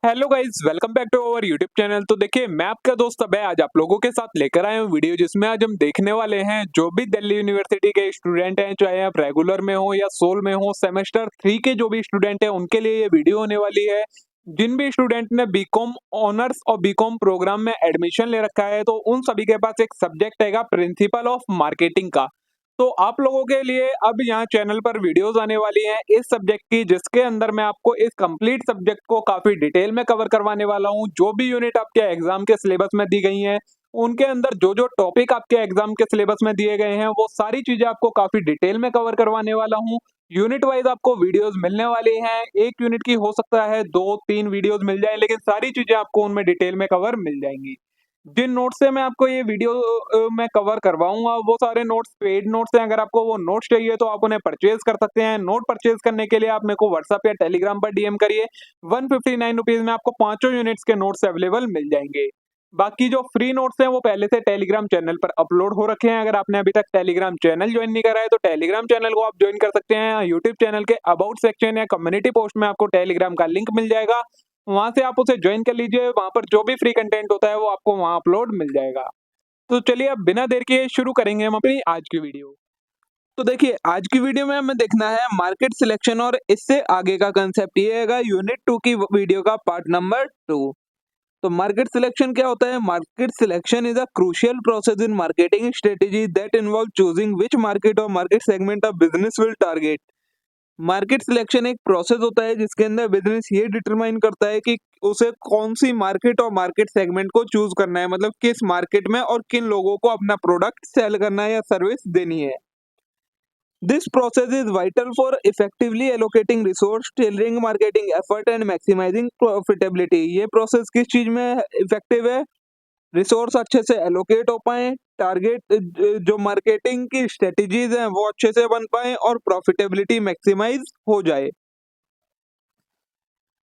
Hello guys, welcome back to our YouTube channel. तो देखिए, मैं आपका दोस्त अभय आज आप लोगों के साथ लेकर आया हूँ वीडियो, जिसमें आज हम देखने वाले हैं जो भी दिल्ली यूनिवर्सिटी के स्टूडेंट हैं, चाहे आप रेगुलर में हो या सोल में हो, सेमेस्टर 3 के जो भी स्टूडेंट हैं उनके लिए ये वीडियो होने वाली है। जिन भी स्टूडेंट ने बीकॉम ऑनर्स और बीकॉम प्रोग्राम में एडमिशन ले रखा है, तो उन सभी के पास एक सब्जेक्ट है प्रिंसिपल ऑफ मार्केटिंग का। तो आप लोगों के लिए अब यहाँ चैनल पर वीडियोस आने वाली हैं इस सब्जेक्ट की, जिसके अंदर मैं आपको इस कंप्लीट सब्जेक्ट को काफी डिटेल में कवर करवाने वाला हूँ। जो भी यूनिट आपके एग्जाम के सिलेबस में दी गई हैं, उनके अंदर जो जो टॉपिक आपके एग्जाम के सिलेबस में दिए गए हैं, वो सारी चीजें आपको काफी डिटेल में कवर करवाने वाला हूँ। यूनिट वाइज आपको वीडियोस मिलने वाली हैं। एक यूनिट की हो सकता है 2-3 वीडियोस मिल जाए, लेकिन सारी चीजें आपको उनमें डिटेल में कवर मिल जाएंगी। जिन नोट्स से मैं आपको ये वीडियो में कवर करवाऊंगा, वो सारे नोट्स पेड नोट्स हैं। अगर आपको वो नोट्स चाहिए तो आप उन्हें परचेज कर सकते हैं। नोट परचेज करने के लिए आप मेरे को व्हाट्सएप या टेलीग्राम पर डीएम करिए। 159 रुपीज में आपको पांचों यूनिट्स के नोट्स अवेलेबल मिल जाएंगे। बाकी जो फ्री नोट्स हैं वो पहले से टेलीग्राम चैनल पर अपलोड हो रखे हैं। अगर आपने अभी तक टेलीग्राम चैनल ज्वाइन नहीं करा है तो टेलीग्राम चैनल को आप ज्वाइन कर सकते हैं। यूट्यूब चैनल के अबाउट सेक्शन या कम्युनिटी पोस्ट में आपको टेलीग्राम का लिंक मिल जाएगा, वहां से आप उसे ज्वाइन कर लीजिए। वहां पर जो भी फ्री कंटेंट होता है वो आपको वहां अपलोड मिल जाएगा। तो चलिए, अब बिना देर के शुरू करेंगे हम अपनी आज की वीडियो। तो देखिए, आज की वीडियो में हमें देखना है मार्केट सिलेक्शन और इससे आगे का कंसेप्ट। ये है यूनिट 2 की वीडियो का पार्ट नंबर 2। तो मार्केट सिलेक्शन क्या होता है? Market selection is a crucial process in marketing strategy that involve choosing which market और market segment of business will target. Market selection एक प्रोसेस होता है जिसके अंदर बिजनेस ये डिटरमाइन करता है कि उसे कौन सी मार्केट और मार्केट सेगमेंट को चूज करना है, मतलब किस मार्केट में और किन लोगों को अपना प्रोडक्ट सेल करना है या सर्विस देनी है। This process is vital for effectively allocating resource, tailoring marketing effort and maximizing profitability. ये प्रोसेस किस चीज में इफेक्टिव है? रिसोर्स अच्छे से एलोकेट हो पाए, टारगेट जो मार्केटिंग की स्ट्रेटजीज हैं वो अच्छे से बन पाए और प्रॉफिटेबिलिटी मैक्सिमाइज हो जाए।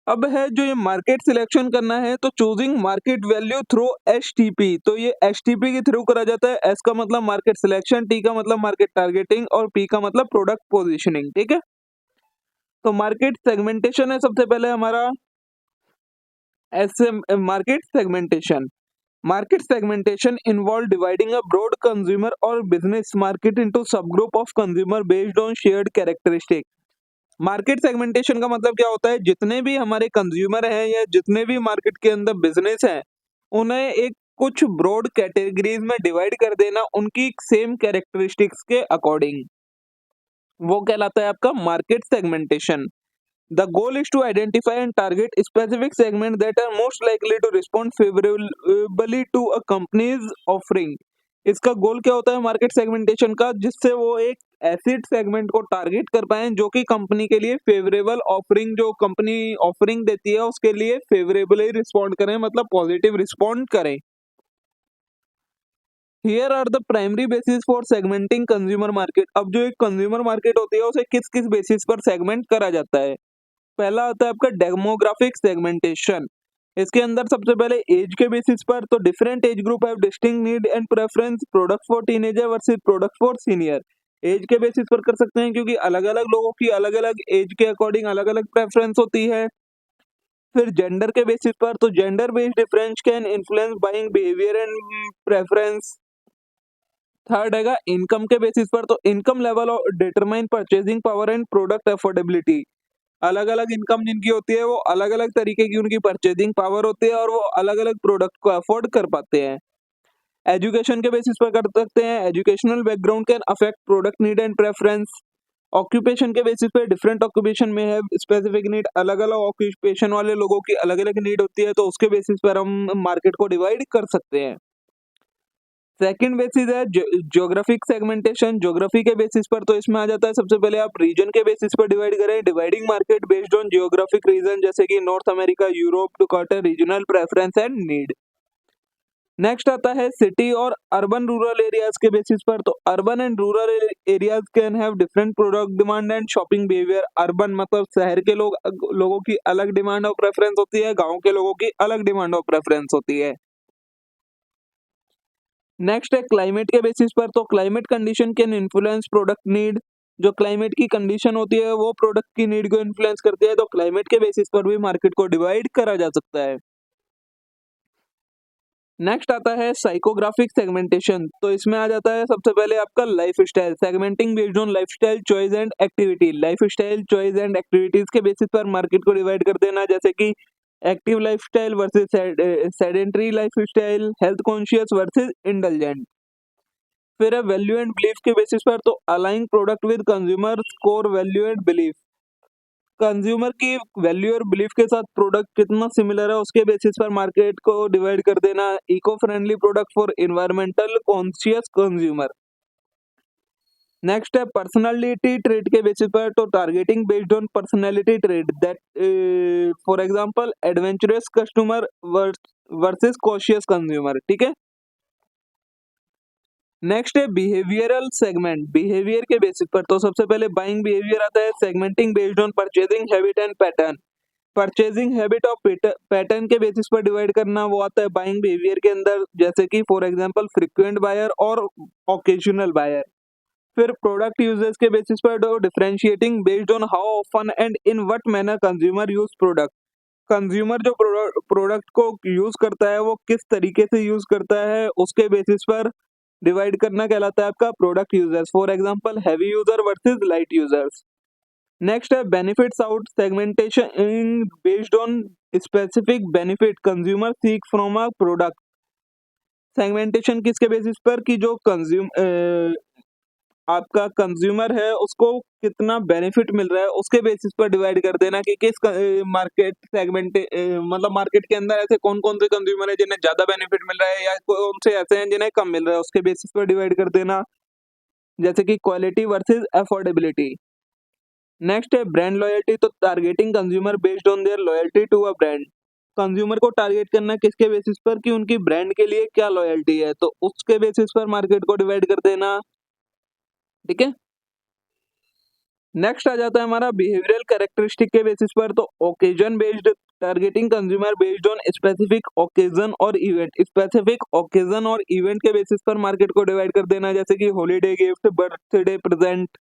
अब है जो ये मार्केट सिलेक्शन करना है, तो choosing market value through STP. तो ये एसटीपी के थ्रू करा जाता है। एस का मतलब मार्केट सिलेक्शन, टी का मतलब मार्केट टारगेटिंग और पी का मतलब प्रोडक्ट पोजीशनिंग। ठीक है, तो मार्केट सेगमेंटेशन है सबसे पहले हमारा। Market segmentation involve dividing a broad consumer और business market into sub group of consumer based on shared characteristic. Market segmentation का मतलब क्या होता है? जितने भी हमारे कंज्यूमर हैं या जितने भी मार्केट के अंदर बिजनेस हैं, उन्हें एक कुछ ब्रॉड कैटेगरीज में डिवाइड कर देना उनकी सेम कैरेक्टरिस्टिक्स के अकॉर्डिंग। वो कहलाता है आपका market segmentation. The goal is to identify and target specific segments that are most likely to respond favorably to a company's offering. इसका गोल क्या होता है मार्केट सेगमेंटेशन का? जिससे वो एक ऐसे सेगमेंट को टारगेट कर पाए जो कि कंपनी के लिए फेवरेबल ऑफरिंग, जो कंपनी ऑफरिंग देती है उसके लिए फेवरेबली रिस्पॉन्ड करें, मतलब पॉजिटिव रिस्पॉन्ड करें। Here are the primary basis for segmenting consumer market. अब जो एक कंज्यूमर मार्केट होती है उसे किस किस बेसिस पर सेगमेंट करा जाता है? पहला आता है आपका डेमोग्राफिक सेगमेंटेशन। इसके अंदर सबसे पहले एज के बेसिस पर, तो different age group have distinct need and preference, product for teenager versus product for senior. Age के बेसिस पर कर सकते हैं क्योंकि अलग अलग लोगों की अलग अलग एज के अकॉर्डिंग अलग अलग प्रेफरेंस होती है। फिर जेंडर के बेसिस पर, तो gender based difference can influence buying behaviour and preference. Third हैगा इनकम के बेसिस पर, तो इनकम लेवल और determine purchasing power and product affordability. अलग अलग इनकम जिनकी होती है वो अलग अलग तरीके की उनकी परचेजिंग पावर होती है और वो अलग अलग प्रोडक्ट को अफोर्ड कर पाते हैं। एजुकेशन के बेसिस पर कर सकते हैं, educational background can affect product need and preference. Occupation के बेसिस पे, डिफरेंट ऑक्यूपेशन में है स्पेसिफिक नीड, अलग अलग ऑक्यूपेशन वाले लोगों की अलग अलग नीड होती है, तो उसके बेसिस पर हम मार्केट को डिवाइड कर सकते हैं। सेकंड बेसिस है ज्योग्राफिक सेगमेंटेशन। ज्योग्राफी के बेसिस पर, तो इसमें आ जाता है सबसे पहले आप रीजन के बेसिस पर डिवाइड करें, dividing market based on geographic region, जैसे कि North America, Europe to quarter regional preference and need. Next आता है सिटी और अर्बन रूरल एरियाज के बेसिस पर, तो urban and rural areas can have different product demand and shopping behaviour. Urban मतलब शहर के लोगों की अलग डिमांड और प्रेफरेंस होती है, गाँव के लोगों की अलग डिमांड और प्रेफरेंस होती है। नेक्स्ट है क्लाइमेट के बेसिस पर, तो climate condition can influence product need. जो क्लाइमेट की कंडीशन होती है वो प्रोडक्ट की नीड को इन्फ्लुएंस करती है, तो क्लाइमेट के बेसिस पर भी मार्केट को डिवाइड करा जा सकता है। नेक्स्ट आता है साइकोग्राफिक सेगमेंटेशन। तो इसमें आ जाता है सबसे पहले आपका lifestyle segmenting based on lifestyle choice and activity. Lifestyle choice and activities के बेसिस पर मार्केट को डिवाइड कर देना, जैसे कि active lifestyle versus sedentary lifestyle, health conscious versus indulgent. फिर है वैल्यू एंड बिलीफ के बेसिस पर, तो aligning product with consumer core value and belief. Consumer की वैल्यू और बिलीफ के साथ प्रोडक्ट कितना सिमिलर है उसके बेसिस पर मार्केट को डिवाइड कर देना। Eco friendly product for environmental conscious consumer. Next है पर्सनालिटी ट्रेड के बेसिस पर, तो targeting based on personality trait that for example adventurous customer versus cautious consumer. ठीक है। नेक्स्ट है बिहेवियरल सेगमेंट बिहेवियर के बेसिस पर, तो सबसे पहले बाइंग बिहेवियर आता है segmenting based on purchasing habit and pattern. Purchasing habit और पैटर्न के बेसिस पर डिवाइड करना वो आता है बाइंग बिहेवियर के अंदर, जैसे कि फॉर एग्जांपल फ्रीक्वेंट बायर और ओकेजनल बायर। फिर प्रोडक्ट यूजेस के बेसिस पर differentiating based on how often and in what manner consumer use product. Consumer जो प्रोडक्ट को यूज करता है वो किस तरीके से यूज करता है उसके बेसिस पर डिवाइड करना कहलाता है आपका product users. For example heavy user versus light users. Next है benefits out segmentation based on specific benefit consumer seek from a product. Segmentation किसके बेसिस पर कि जो आपका कंज्यूमर है उसको कितना बेनिफिट मिल रहा है उसके बेसिस पर डिवाइड कर देना कि किस मार्केट सेगमेंट मतलब मार्केट के अंदर ऐसे कौन कौन से कंज्यूमर है जिन्हें ज्यादा बेनिफिट मिल रहा है या कौन से ऐसे हैं जिन्हें कम मिल रहा है उसके बेसिस पर डिवाइड कर देना, जैसे कि क्वालिटी वर्सेस अफोर्डेबिलिटी। नेक्स्ट है ब्रांड लॉयल्टी, तो targeting consumer based on their loyalty to a brand. Consumer को टारगेट करना किसके बेसिस पर कि उनकी ब्रांड के लिए क्या लॉयल्टी है, तो उसके बेसिस पर मार्केट को डिवाइड कर देना। ठीक है। नेक्स्ट आ जाता है हमारा बिहेवियरल कैरेक्टरिस्टिक के बेसिस पर, तो occasion based targeting consumer based on specific occasion और इवेंट। स्पेसिफिक ओकेजन और इवेंट के बेसिस पर मार्केट को डिवाइड कर देना, जैसे कि हॉलीडे गिफ्ट, बर्थडे प्रेजेंट।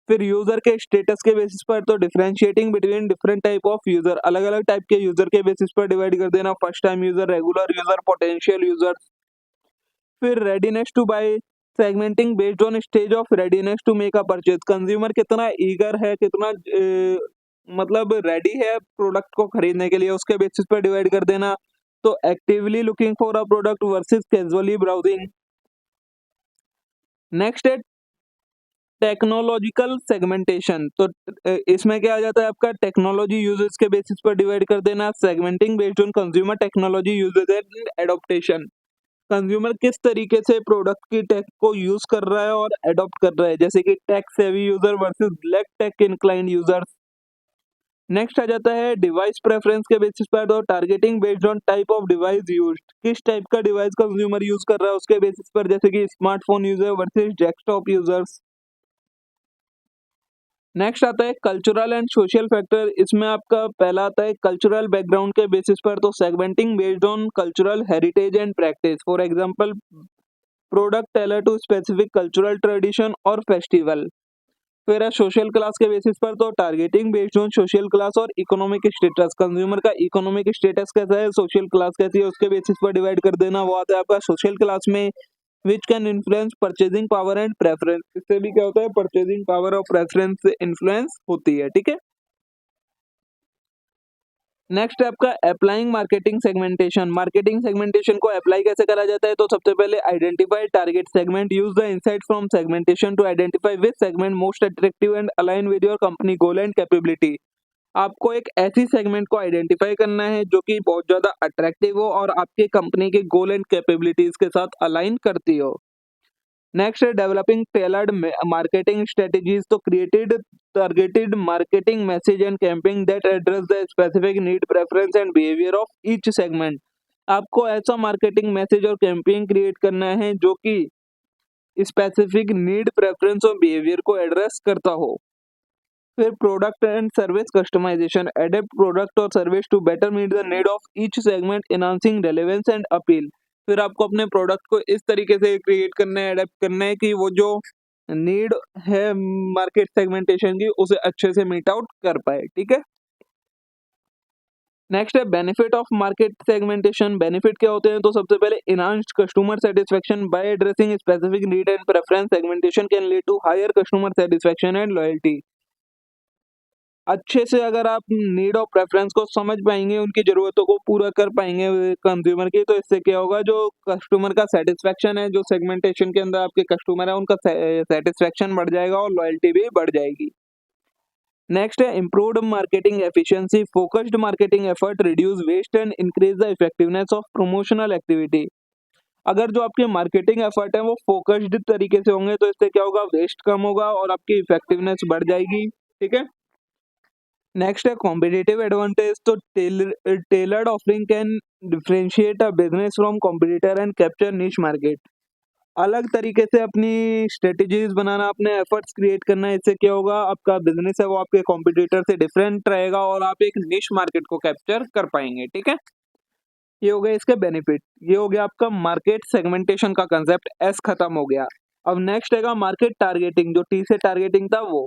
फिर यूजर के स्टेटस के बेसिस पर, तो differentiating between different type of user. अलग अलग टाइप के यूजर के बेसिस पर डिवाइड कर देना, first time user, regular user, potential user. फिर readiness to buy segmenting based on stage of readiness to make a purchase. Consumer कितना eager है, कितना मतलब रेडी है प्रोडक्ट को खरीदने के लिए उसके बेसिस पर डिवाइड कर देना। तो actively looking for a product versus casually browsing. Next है टेक्नोलॉजिकल सेगमेंटेशन, तो इसमें क्या आ जाता है आपका टेक्नोलॉजी यूजेस के बेसिस पर डिवाइड कर देना, segmenting based on consumer technology uses and adaptation. Consumer किस तरीके से प्रोडक्ट की टेक को यूज कर रहा है और एडॉप्ट कर रहा है, जैसे कि tech savvy user versus less tech inclined user. Next आ जाता है डिवाइस प्रेफरेंस के बेसिस पर, तो targeting based on type of device used. किस टाइप का डिवाइस कंज्यूमर यूज कर रहा है उसके बेसिस पर, जैसे कि smartphone user versus desktop users. Next आता है कल्चरल एंड सोशल फैक्टर। इसमें आपका पहला आता है कल्चरल बैकग्राउंड के बेसिस पर, तो segmenting based on cultural heritage and practice. For example product tailor to specific cultural tradition और फेस्टिवल। फिर है सोशल क्लास के बेसिस पर, तो targeting based on social class और इकोनॉमिक स्टेटस। कंज्यूमर का इकोनॉमिक स्टेटस कैसा है, सोशल क्लास कैसी है उसके बेसिस पर डिवाइड कर देना। वो आता है आपका सोशल क्लास में which can influence purchasing power and preference. इससे भी क्या होता है परचेजिंग पावर और प्रेफरेंस से इन्फ्लुएंस होती है। ठीक है। नेक्स्ट है आपका applying marketing segmentation. Marketing segmentation को अप्लाई कैसे करा जाता है, तो सबसे पहले identify target segment, use the insight from segmentation to identify which segment most attractive and align with your company goal and capability. आपको एक ऐसी सेगमेंट को आइडेंटिफाई करना है जो कि बहुत ज्यादा अट्रैक्टिव हो और आपके कंपनी के गोल एंड कैपेबिलिटीज के साथ अलाइन करती हो। नेक्स्ट है डेवलपिंग टेलर्ड मार्केटिंग स्ट्रेटेजीज, तो created targeted marketing message and campaign that address the specific need preference and behaviour of each segment. आपको ऐसा मार्केटिंग मैसेज और कैंपेन क्रिएट करना है जो कि स्पेसिफिक नीड प्रेफरेंस और बिहेवियर को एड्रेस करता हो। फिर product and service customisation, adapt product और service to better meet the need of each segment enhancing relevance and appeal. फिर आपको अपने प्रोडक्ट को इस तरीके से क्रिएट करना है, एडेप्ट करना है कि वो जो नीड है मार्केट सेगमेंटेशन की उसे अच्छे से मीट आउट कर पाए। ठीक है, नेक्स्ट है benefit of market segmentation. Benefit क्या होते हैं? तो सबसे पहले enhanced customer satisfaction by addressing specific need and preference, segmentation can lead to higher customer satisfaction and loyalty. अच्छे से अगर आप नीड और प्रेफरेंस को समझ पाएंगे, उनकी ज़रूरतों को पूरा कर पाएंगे कंज्यूमर की, तो इससे क्या होगा, जो कस्टमर का सेटिस्फेक्शन है, जो सेगमेंटेशन के अंदर आपके कस्टमर है उनका सेटिस्फेक्शन बढ़ जाएगा और लॉयल्टी भी बढ़ जाएगी। नेक्स्ट है improved marketing efficiency. Focused marketing effort reduce waste and increase the effectiveness of promotional activity. अगर जो आपके मार्केटिंग एफर्ट है वो फोकस्ड तरीके से होंगे तो इससे क्या होगा, वेस्ट कम होगा और आपकी इफेक्टिवनेस बढ़ जाएगी। ठीक है, नेक्स्ट है कॉम्पिटिटिव एडवांटेज। तो tailored offering can differentiate a business from competitor and capture niche market. अलग तरीके से अपनी स्ट्रेटेजीज बनाना, अपने एफर्ट्स क्रिएट करना, इससे क्या होगा, आपका बिजनेस है वो आपके कॉम्पिटिटर से डिफरेंट रहेगा और आप एक निश मार्केट को कैप्चर कर पाएंगे। ठीक है, ये हो गया इसके बेनिफिट। ये हो गया आपका मार्केट सेगमेंटेशन का कंसेप्ट, एस खत्म हो गया। अब नेक्स्ट है मार्केट टारगेटिंग। जो टी से टारगेटिंग था वो,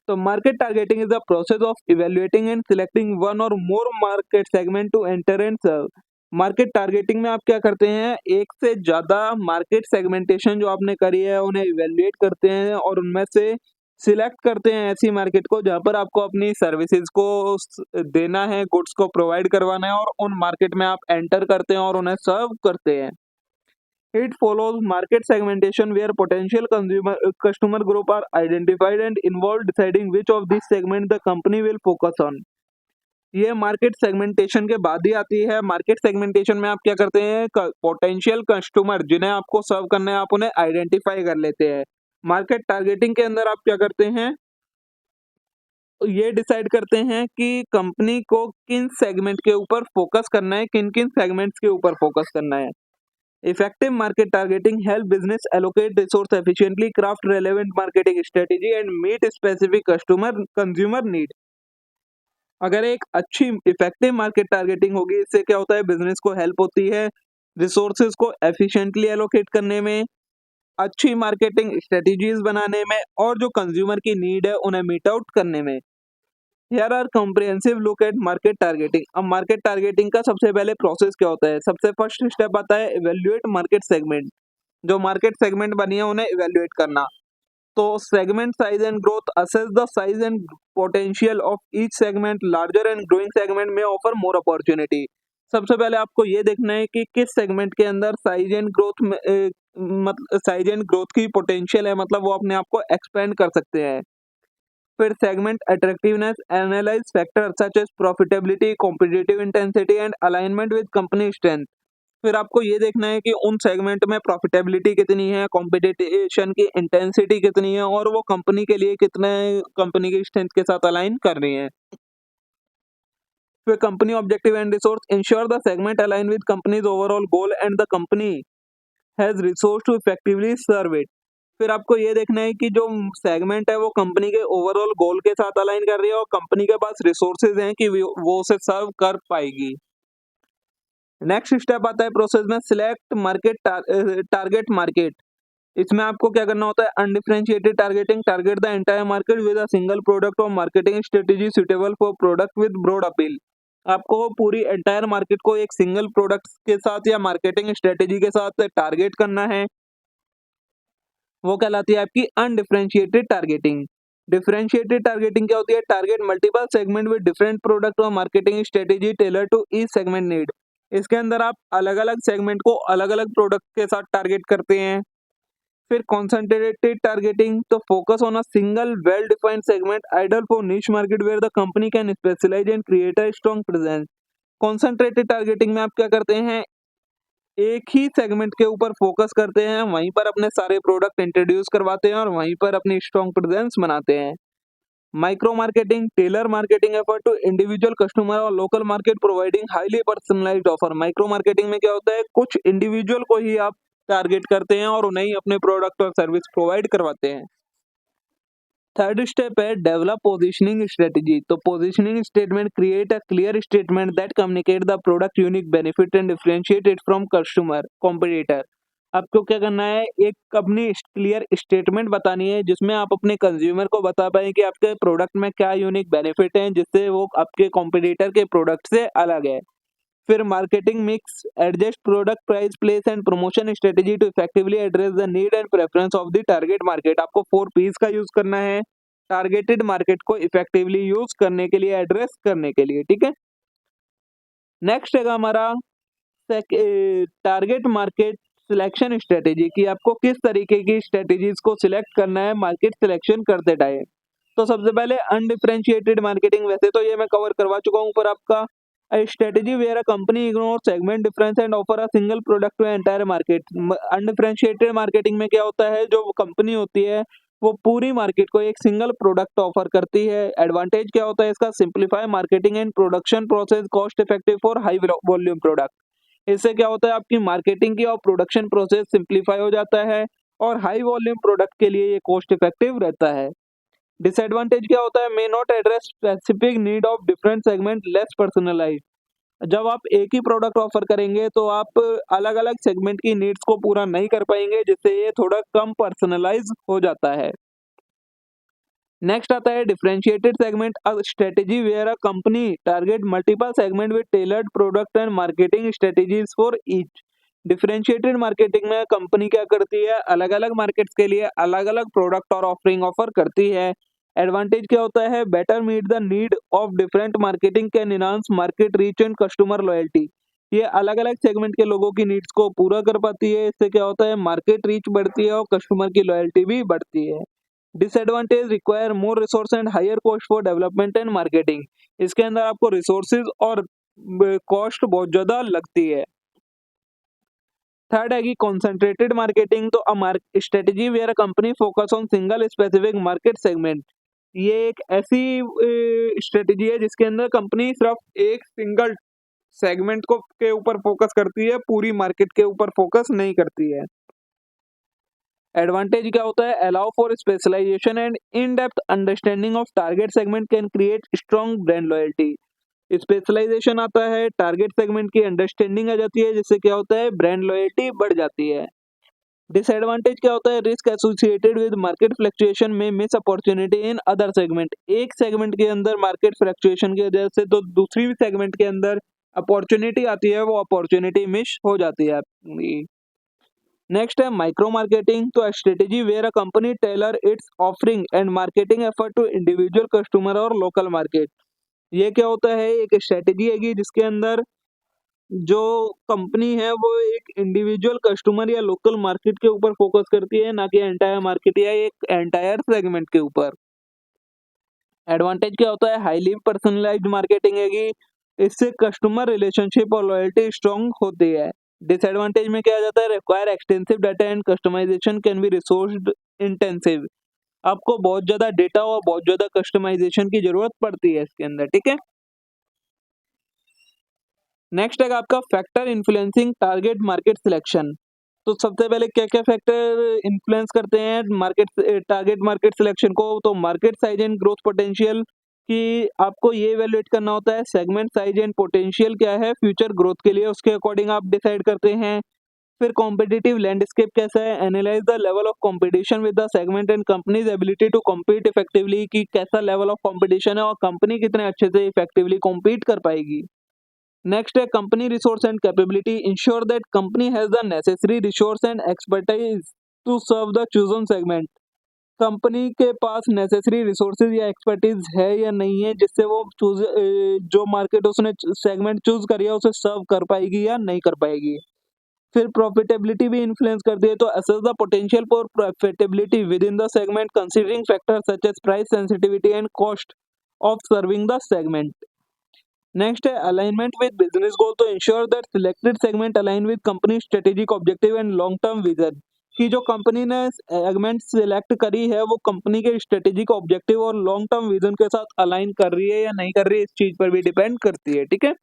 तो market targeting is the process of evaluating and selecting one or more market segment to enter and serve. Market targeting में आप क्या करते हैं, एक से ज्यादा मार्केट सेगमेंटेशन जो आपने करी है उन्हें इवेल्युएट करते हैं और उनमें से सिलेक्ट करते हैं ऐसी मार्केट को जहां पर आपको अपनी सर्विसेज को देना है, गुड्स को प्रोवाइड करवाना है, और उन मार्केट में आप एंटर करते हैं और उन्हें सर्व करते हैं। It follows market segmentation where potential customer group are identified and involved deciding which of these segment the company will focus on. ये मार्केट सेगमेंटेशन के बाद ही आती है। मार्केट सेगमेंटेशन में आप क्या करते हैं, पोटेंशियल कस्टमर जिन्हें आपको सर्व करना है आप उन्हें आइडेंटिफाई कर लेते हैं। मार्केट टारगेटिंग के अंदर आप क्या करते हैं, ये डिसाइड करते हैं कि कंपनी को किन सेगमेंट के ऊपर फोकस करना है, किन किन सेगमेंट्स के ऊपर फोकस करना है। Effective market targeting help business allocate resource efficiently, craft relevant marketing strategy and meet specific consumer need. अगर एक अच्छी इफेक्टिव मार्केट टारगेटिंग होगी, इससे क्या होता है, बिजनेस को हेल्प होती है रिसोर्सेज को एफिशिएंटली एलोकेट करने में, अच्छी मार्केटिंग स्ट्रेटजीज बनाने में, और जो कंज्यूमर की नीड है उन्हें मीट आउट करने में। Here are comprehensive look at market targeting. अब मार्केट टारगेटिंग का सबसे पहले प्रोसेस क्या होता है, सबसे फर्स्ट स्टेप आता है इवेल्युएट मार्केट सेगमेंट। जो मार्केट सेगमेंट बनी है उन्हें इवेल्युएट करना। तो segment size and growth, assess the size and potential of each segment, larger and growing segment में ऑफर मोर अपॉर्चुनिटी। सबसे पहले आपको ये देखना है कि किस सेगमेंट के अंदर साइज एंड ग्रोथ मतलब साइज एंड ग्रोथ की पोटेंशियल है, मतलब वो अपने आप को एक्सपेंड कर सकते हैं। फिर segment attractiveness, analyse factor such as profitability, competitive intensity and alignment with company strength. फिर आपको ये देखना है कि उन सेगमेंट में प्रॉफिटेबिलिटी कितनी है, कॉम्पिटिशन की इंटेंसिटी कितनी है, और वो कंपनी के लिए कितने कंपनी की स्ट्रेंथ के साथ अलाइन कर रही है। फिर company objective and resource, ensure the segment align with company's overall goal and the company has resource to effectively serve it. फिर आपको ये देखना है कि जो सेगमेंट है वो कंपनी के ओवरऑल गोल के साथ अलाइन कर रही है और कंपनी के पास रिसोर्सेज हैं कि वो उसे सर्व कर पाएगी। नेक्स्ट स्टेप आता है प्रोसेस में, सिलेक्ट मार्केट टारगेट मार्केट। इसमें आपको क्या करना होता है, undifferentiated targeting, target the entire market with a single product और marketing strategy suitable for product with broad appeal. आपको पूरी एंटायर मार्केट को एक सिंगल प्रोडक्ट के साथ या मार्केटिंग स्ट्रेटेजी के साथ टारगेट करना है, वो कहलाती है आपकी अनडिफरेंशिएटेड टारगेटिंग। डिफरेंशिएटेड टारगेटिंग क्या होती है, target multiple segment with different product और marketing strategy tailor to each segment need. इसके अंदर आप अलग अलग सेगमेंट को अलग अलग प्रोडक्ट के साथ टारगेट करते हैं। फिर कॉन्सेंट्रेटेड टारगेटिंग, तो focus on a single well defined segment ideal for niche market where the company can specialise and create a strong presence. Concentrated targeting में आप क्या करते हैं, एक ही सेगमेंट के ऊपर फोकस करते हैं, वहीं पर अपने सारे प्रोडक्ट इंट्रोड्यूस करवाते हैं और वहीं पर अपनी स्ट्रॉन्ग प्रेजेंस बनाते हैं। Micro marketing, tailor marketing effort to individual customer और local market providing highly personalised offer. Micro marketing में क्या होता है, कुछ इंडिविजुअल को ही आप टारगेट करते हैं और उन्हें ही अपने प्रोडक्ट और सर्विस प्रोवाइड करवाते हैं। थर्ड स्टेप है डेवलप पोजिशनिंग स्ट्रेटेजी। तो positioning statement, create a clear statement that communicate the product unique benefit and differentiate it from customer competitor. आपको क्या करना है, एक अपनी क्लियर स्टेटमेंट बतानी है जिसमें आप अपने कंज्यूमर को बता पाएँ कि आपके प्रोडक्ट में क्या यूनिक बेनिफिट हैं जिससे वो आपके कॉम्पिटिटर के प्रोडक्ट से अलग है। फिर marketing mix, adjust product price, place and promotion strategy to effectively address the need and preference of the target market. आपको 4 पीस का यूज करना है टारगेटेड मार्केट को इफेक्टिवली यूज करने के लिए, एड्रेस करने के लिए, ठीक है। नेक्स्ट है हमारा टारगेट मार्केट सिलेक्शन स्ट्रेटेजी कि आपको किस तरीके की स्ट्रेटेजीज को सिलेक्ट करना है मार्केट सिलेक्शन करते टाइम। तो सबसे पहले अनडिफरेंशिएटेड मार्केटिंग, वैसे तो ये मैं कवर करवा चुका हूँ, पर आपका strategy where a company ignore segment difference and offer a single product to entire market. Undifferentiated marketing में क्या होता है, जो कंपनी होती है वो पूरी मार्केट को एक सिंगल प्रोडक्ट ऑफर करती है। एडवांटेज क्या होता है इसका, simplify marketing and production process, cost effective for high volume product. इससे क्या होता है, आपकी मार्केटिंग की और प्रोडक्शन प्रोसेस सिंप्लीफाई हो जाता है और हाई वॉल्यूम प्रोडक्ट के लिए ये कॉस्ट इफेक्टिव रहता है। डिसएडवांटेज क्या होता है, may not address specific need of different segment, less personalise. जब आप एक ही प्रोडक्ट ऑफर करेंगे तो आप अलग अलग सेगमेंट की नीड्स को पूरा नहीं कर पाएंगे, जिससे ये थोड़ा कम पर्सनलाइज हो जाता है। नेक्स्ट आता है differentiated segment, a strategy where a company target multiple segment with tailored product and marketing strategies for each. Differentiated marketing में कंपनी क्या करती है, अलग अलग मार्केट्स के लिए अलग अलग प्रोडक्ट और ऑफरिंग ऑफर करती है। एडवांटेज क्या होता है, better meet the need of different marketing can enhance market reach and customer loyalty. ये अलग अलग सेगमेंट के लोगों की नीड्स को पूरा कर पाती है, इससे क्या होता है, मार्केट रीच बढ़ती है और कस्टमर की लॉयल्टी भी बढ़ती है। Disadvantage, require more resource and higher cost for development and marketing. इसके अंदर आपको रिसोर्सेज और कॉस्ट बहुत ज्यादा लगती है। थर्ड है कि कॉन्सेंट्रेटेड मार्केटिंग, तो a strategy where a company focus on single specific market segment. ये एक ऐसी स्ट्रेटेजी है जिसके अंदर कंपनी सिर्फ एक सिंगल सेगमेंट को के ऊपर फोकस करती है, पूरी मार्केट के ऊपर फोकस नहीं करती है। एडवांटेज क्या होता है, allow for specialisation and in depth understanding of target segment can create strong brand loyalty. Specialisation आता है, टारगेट सेगमेंट की अंडरस्टैंडिंग आ जाती है, जिससे क्या होता है, ब्रांड लॉयल्टी बढ़ जाती है। डिसएडवांटेज क्या होता है, risk associated with market fluctuation में miss opportunity in other segment. एक सेगमेंट के अंदर मार्केट फ्लक्चुएशन की वजह से तो दूसरी सेगमेंट के अंदर अपॉर्चुनिटी आती है, वो अपॉर्चुनिटी मिस हो जाती है आपकी। नेक्स्ट है माइक्रो मार्केटिंग, तो strategy where a company tailor its offering and marketing effort to individual customer और लोकल मार्केट। ये क्या होता है, एक स्ट्रेटेजी है जिसके अंदर जो कंपनी है वो एक इंडिविजुअल कस्टमर या लोकल मार्केट के ऊपर फोकस करती है, ना कि एंटायर मार्केट या एक एंटायर सेगमेंट के ऊपर। एडवांटेज क्या होता है, हाईली पर्सनलाइज्ड मार्केटिंग है कि इससे कस्टमर रिलेशनशिप और लॉयल्टी स्ट्रांग होती है। डिसएडवांटेज में क्या आ जाता है, require extensive data and customisation can be resource intensive. आपको बहुत ज्यादा डेटा और बहुत ज्यादा कस्टमाइजेशन की जरूरत पड़ती है इसके अंदर, ठीक है। नेक्स्ट है आपका factor influencing target market selection. तो सबसे पहले क्या क्या फैक्टर इन्फ्लुएंस करते हैं मार्केट टारगेट मार्केट सिलेक्शन को, तो market size and growth potential, कि आपको ये इवैल्यूएट करना होता है सेगमेंट साइज एंड पोटेंशियल क्या है फ्यूचर ग्रोथ के लिए, उसके अकॉर्डिंग आप डिसाइड करते हैं। फिर कॉम्पिटिटिव लैंडस्केप कैसा है, analyse the level of competition with the segment and company's ability to compete effectively, कि कैसा लेवल ऑफ कंपटीशन है और कंपनी कितने अच्छे से इफेक्टिवली कम्पीट कर पाएगी। नेक्स्ट है company resource and capability, ensure that company has the necessary resource and expertise to serve the chosen segment. Company के पास नेसेसरी रिसोर्सेज या एक्सपर्टीज है या नहीं है, जिससे वो जो मार्केट उसने सेगमेंट चूज करी है उसे सर्व कर पाएगी या नहीं कर पाएगी। फिर प्रॉफिटेबिलिटी भी इन्फ्लुएंस करती है, तो assess the potential for profitability within the segment considering factors such as price sensitivity and cost of serving the segment. Next है अलाइनमेंट विद बिजनेस गोल, तो ensure that selected segment align with company strategic objective and long term vision, कि जो company ने segment select करी है वो company के strategic objective और लॉन्ग टर्म विजन के साथ अलाइन कर रही है या नहीं कर रही है, इस चीज पर भी डिपेंड करती है, ठीक है।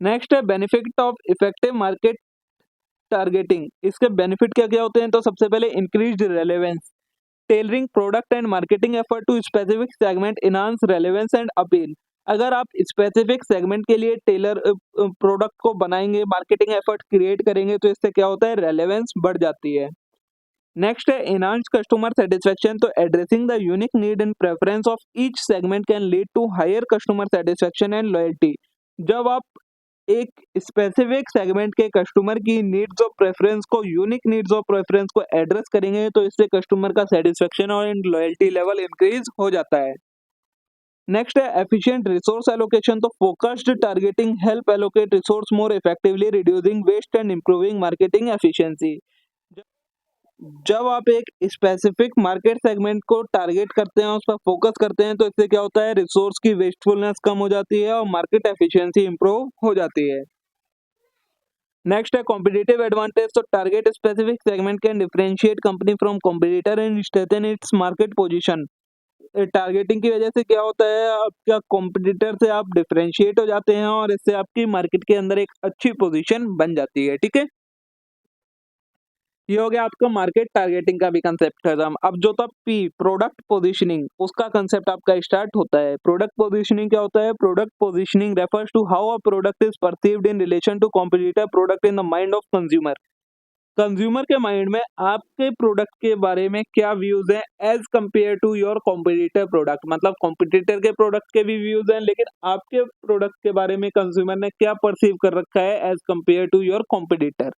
नेक्स्ट है benefit of effective market targeting. इसके बेनिफिट क्या क्या होते हैं, तो सबसे पहले increased relevance, tailoring product and marketing effort to specific segment, enhance relevance and appeal. अगर आप स्पेसिफिक सेगमेंट के लिए टेलर प्रोडक्ट को बनाएंगे, मार्केटिंग एफर्ट क्रिएट करेंगे, तो इससे क्या होता है, रेलेवेंस बढ़ जाती है। नेक्स्ट है एनहांस कस्टमर सेटिस्फेक्शन। तो addressing the unique need and preference of each segment can lead to higher customer satisfaction and loyalty. जब आप एक स्पेसिफिक सेगमेंट के कस्टमर की नीड्स और प्रेफरेंस को, यूनिक नीड्स और प्रेफरेंस को एड्रेस करेंगे, तो इससे कस्टमर का सेटिस्फेक्शन और लॉयल्टी लेवल इंक्रीज हो जाता है। नेक्स्ट है एफिशिएंट रिसोर्स एलोकेशन। तो focused targeting help allocate resource more effectively, reducing waste and improving marketing efficiency. जब आप एक स्पेसिफिक मार्केट सेगमेंट को टारगेट करते हैं, उस पर फोकस करते हैं, तो इससे क्या होता है, रिसोर्स की वेस्टफुलनेस कम हो जाती है और मार्केट एफिशिएंसी इंप्रूव हो जाती है। नेक्स्ट है कॉम्पिटिटिव एडवांटेज। तो target specific segment can differentiate company from competitor and strengthen its market position. Targeting की वजह से क्या होता है, आपका कॉम्पिटिटर से आप डिफरेंशिएट हो जाते हैं और इससे आपकी मार्केट के अंदर एक अच्छी पोजीशन बन जाती है। ठीक है, ये हो गया आपका मार्केट टारगेटिंग का भी कंसेप्ट खत्म। अब जो था पी, प्रोडक्ट पोजीशनिंग, उसका कंसेप्ट आपका स्टार्ट होता है। प्रोडक्ट पोजीशनिंग क्या होता है, product positioning refers to how a product is perceived in relation to competitor product in the mind of consumer. Consumer के माइंड में आपके प्रोडक्ट के बारे में क्या व्यूज हैं as compare to your competitor product. मतलब कॉम्पिटिटर के प्रोडक्ट के भी व्यूज हैं, लेकिन आपके प्रोडक्ट के बारे में कंज्यूमर ने क्या परसीव कर रखा है as compare to your competitor.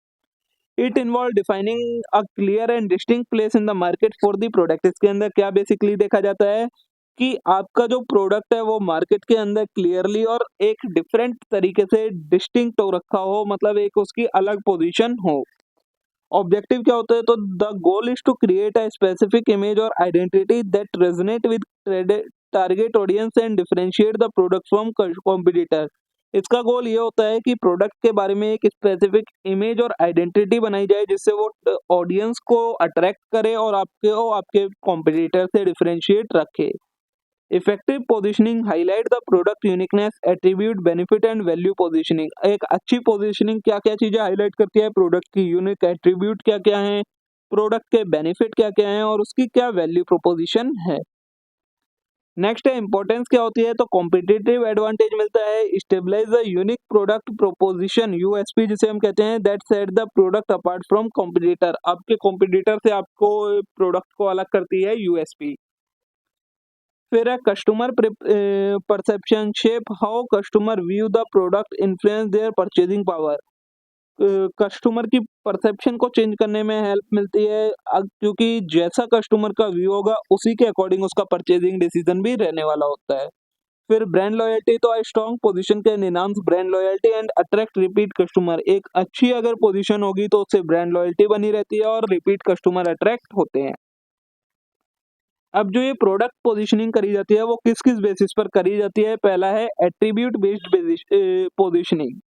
It involve defining a clear and distinct place in the market for the product. इसके अंदर क्या बेसिकली देखा जाता है कि आपका जो प्रोडक्ट है वो मार्केट के अंदर क्लियरली और एक डिफरेंट तरीके से डिस्टिंक्ट हो रखा हो, मतलब एक उसकी अलग पोजीशन हो। ऑब्जेक्टिव क्या होता है, तो the goal is to create a specific image और identity that resonate with target audience and differentiate the product from competitor. इसका गोल ये होता है कि प्रोडक्ट के बारे में एक स्पेसिफिक इमेज और आइडेंटिटी बनाई जाए, जिससे वो ऑडियंस को अट्रैक्ट करे और आपके कॉम्पिटिटर से डिफरेंशिएट रखे। Effective positioning highlight the product uniqueness, attribute, benefit and value positioning. एक अच्छी पोजीशनिंग क्या क्या चीजें हाईलाइट करती है, प्रोडक्ट की यूनिक एट्रीब्यूट क्या क्या है, प्रोडक्ट के बेनिफिट क्या क्या है और उसकी क्या वैल्यू प्रोपोजिशन है। नेक्स्ट है इंपॉर्टेंस क्या होती है, तो कॉम्पिटिटिव एडवांटेज मिलता है, stabilize the unique product proposition, USP जिसे हम कहते हैं, that set the product apart from competitor. आपके कॉम्पिटिटर से आपको प्रोडक्ट को अलग करती है यूएसपी। फिर है customer perception, shape how customer view the product, influence their purchasing power. Customer की परसेप्शन को चेंज करने में हेल्प मिलती है, क्योंकि जैसा कस्टमर का व्यू होगा उसी के अकॉर्डिंग उसका परचेजिंग डिसीजन भी रहने वाला होता है। फिर ब्रांड लॉयल्टी, तो strong position can enhance brand loyalty and attract repeat customer. एक अच्छी अगर पोजीशन होगी तो उससे ब्रांड लॉयल्टी बनी रहती है और रिपीट कस्टमर अट्रैक्ट होते हैं। अब जो ये प्रोडक्ट पोजीशनिंग करी जाती है वो किस किस बेसिस पर करी जाती है, पहला है एट्रीब्यूट बेस्ड पोजीशनिंग।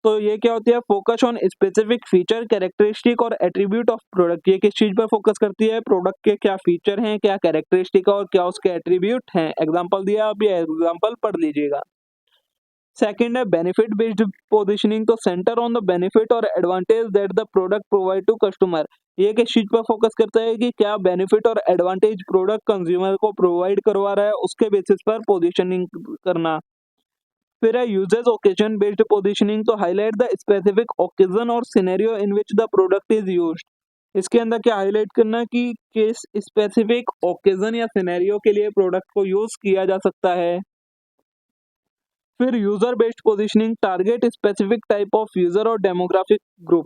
तो ये क्या होती है, focus on specific feature, characteristic और एट्रीब्यूट ऑफ प्रोडक्ट। ये किस चीज पर फोकस करती है, प्रोडक्ट के क्या फीचर हैं, क्या कैरेक्टरिस्टिक और क्या उसके एट्रीब्यूट हैं। एग्जांपल दिया, आप ये एग्जांपल पढ़ लीजिएगा। सेकंड है बेनिफिट बेस्ड पोजीशनिंग। तो सेंटर ऑन द बेनिफिट और advantage that the product provide to customer. ये किस चीज पर फोकस करता है कि क्या बेनिफिट और एडवांटेज प्रोडक्ट कंज्यूमर को प्रोवाइड करवा रहा है, उसके बेसिस पर पोजीशनिंग करना। फिर है यूजेस ओकेजन बेस्ड पोजीशनिंग। तो हाईलाइट द स्पेसिफिक ओकेजन और scenario in which the product is used. इसके अंदर क्या हाईलाइट करना कि किस स्पेसिफिक ओकेजन या सिनेरियो के लिए प्रोडक्ट को यूज किया जा सकता है। फिर user based positioning, target specific type of user और डेमोग्राफिक ग्रुप।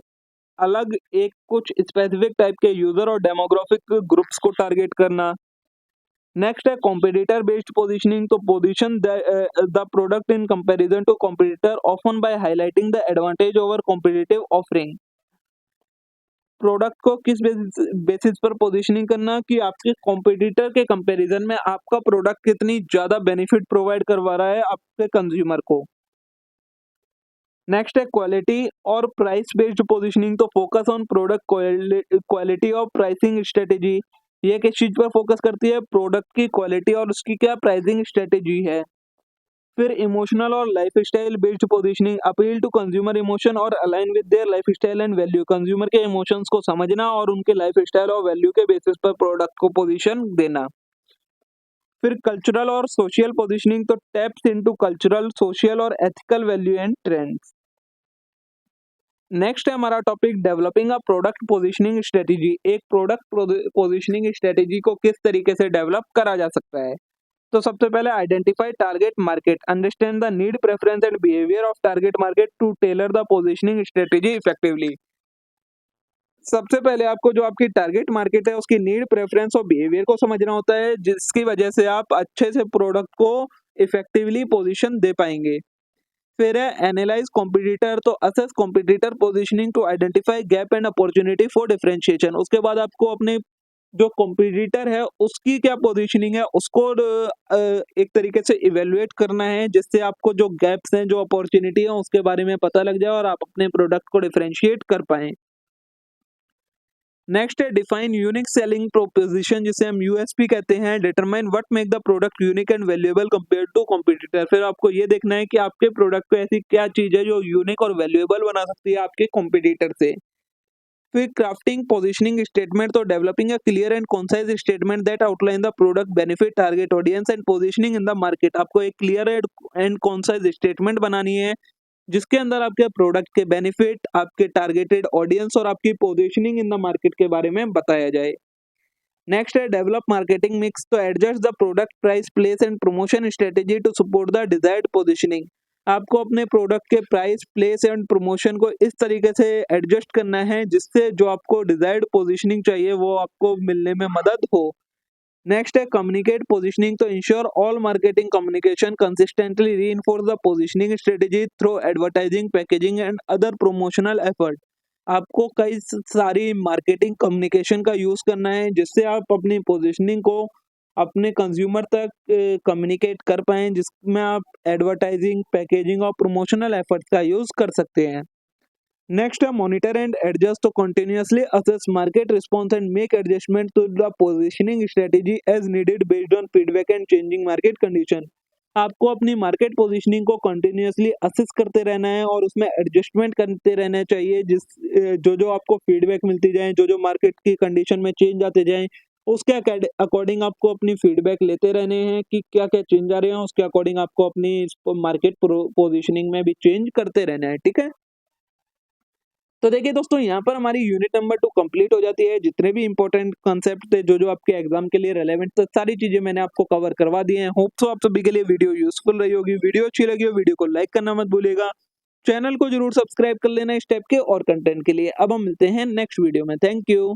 अलग एक कुछ स्पेसिफिक टाइप के यूजर और डेमोग्राफिक ग्रुप्स को टारगेट करना। नेक्स्ट है कॉम्पिटिटर बेस्ड पोजीशनिंग। तो position the product in comparison to competitor, often by highlighting the advantage over competitive offering. Product को किस बेसिस पर पोजीशनिंग करना कि आपके कॉम्पिटिटर के कंपैरिजन में आपका प्रोडक्ट कितनी ज्यादा बेनिफिट प्रोवाइड करवा रहा है आपके कंज्यूमर को। नेक्स्ट है क्वालिटी और प्राइस बेस्ड पोजीशनिंग। तो फोकस ऑन प्रोडक्ट क्वालिटी और प्राइसिंग स्ट्रेटेजी। ये किस चीज पर फोकस करती है, प्रोडक्ट की क्वालिटी और उसकी क्या प्राइसिंग स्ट्रेटेजी है। फिर इमोशनल और lifestyle based positioning, appeal to consumer emotion और align with their lifestyle and value. Consumer के इमोशंस को समझना और उनके लाइफस्टाइल और वैल्यू के बेसिस पर प्रोडक्ट को पोजीशन देना। फिर कल्चरल और सोशल पोजीशनिंग, तो टैप्स इनटू कल्चरल, सोशल और ethical value and trends. Next है हमारा topic developing a product positioning strategy. एक प्रोडक्ट पोजीशनिंग स्ट्रेटेजी को किस तरीके से डेवलप करा जा सकता है। तो सबसे पहले identify target market, understand the need, preference and behaviour of target market to tailor the positioning strategy effectively. सबसे पहले आपको जो आपकी टारगेट मार्केट है उसकी नीड, प्रेफरेंस और बिहेवियर को समझना होता है, जिसकी वजह से आप अच्छे से प्रोडक्ट को इफेक्टिवली पोजीशन दे पाएंगे। फिर है एनालाइज कॉम्पिटिटर, तो assess competitor positioning to identify gap and opportunity for differentiation. उसके बाद आपको अपने जो कॉम्पिटिटर है उसकी क्या पोजीशनिंग है उसको एक तरीके से इवेलुएट करना है, जिससे आपको जो गैप्स हैं, जो अपॉर्चुनिटी है उसके बारे में पता लग जाए और आप अपने प्रोडक्ट को डिफरेंशिएट कर पाएं। नेक्स्ट है डिफाइन यूनिक सेलिंग प्रोपोजिशन, जिसे हम यूएसपी कहते हैं। Determine what make the product unique and valuable compare to competitor. फिर आपको ये देखना है कि आपके प्रोडक्ट को ऐसी क्या चीज है जो यूनिक और वैल्यूएबल बना सकती है आपके कॉम्पिटिटर से। फिर क्राफ्टिंग पोजिशनिंग स्टेटमेंट, तो developing a clear and concise statement that outline the product benefit, target audience and positioning in the market. आपको एक क्लियर एंड कॉन्साइज स्टेटमेंट बनानी है जिसके अंदर आपके प्रोडक्ट के बेनिफिट, आपके टारगेटेड ऑडियंस और आपकी पोजीशनिंग इन द मार्केट के बारे में बताया जाए। नेक्स्ट है डेवलप मार्केटिंग मिक्स, तो adjust the product price, place and promotion strategy to support the desired positioning. आपको अपने प्रोडक्ट के प्राइस, प्लेस एंड प्रमोशन को इस तरीके से एडजस्ट करना है जिससे जो आपको डिजायर्ड पोजीशनिंग चाहिए वो आपको मिलने में मदद हो। नेक्स्ट है कम्युनिकेट पोजीशनिंग, तो ensure all marketing communication consistently reinforce the positioning strategy through advertising, packaging and other promotional effort. आपको कई सारी मार्केटिंग कम्युनिकेशन का यूज करना है जिससे आप अपनी पोजीशनिंग को अपने कंज्यूमर तक कम्युनिकेट कर पाएं, जिसमें आप एडवर्टाइजिंग, पैकेजिंग और प्रमोशनल एफर्ट्स का यूज कर सकते हैं। नेक्स्ट है मॉनिटर एंड एडजस्ट, तो continuously assess market response and make adjustment to the positioning strategy as needed based on feedback and changing market condition. आपको अपनी मार्केट पोजीशनिंग को कंटिन्यूअसली असेस करते रहना है और उसमें एडजस्टमेंट करते रहना चाहिए, जो जो आपको फीडबैक मिलती जाए, जो जो मार्केट की कंडीशन में चेंज आते जाएं, उसके अकॉर्डिंग आपको अपनी फीडबैक लेते रहने हैं कि क्या क्या चेंज आ रहे हैं, उसके अकॉर्डिंग आपको अपनी मार्केट पोजीशनिंग में भी चेंज करते रहना है। ठीक है, तो देखिए दोस्तों, यहाँ पर हमारी यूनिट नंबर 2 कंप्लीट हो जाती है। जितने भी इंपॉर्टेंट कॉन्सेप्ट थे, जो जो आपके एग्जाम के लिए रेलेवेंट थे, सारी चीजें मैंने आपको कवर करवा दी हैं। होप सो आप सभी के लिए वीडियो यूजफुल रही होगी। वीडियो अच्छी लगी हो वीडियो को लाइक करना मत भूलिएगा। चैनल को जरूर सब्सक्राइब कर लेना इस टाइप के और कंटेंट के लिए। अब हम मिलते हैं नेक्स्ट वीडियो में। Thank you.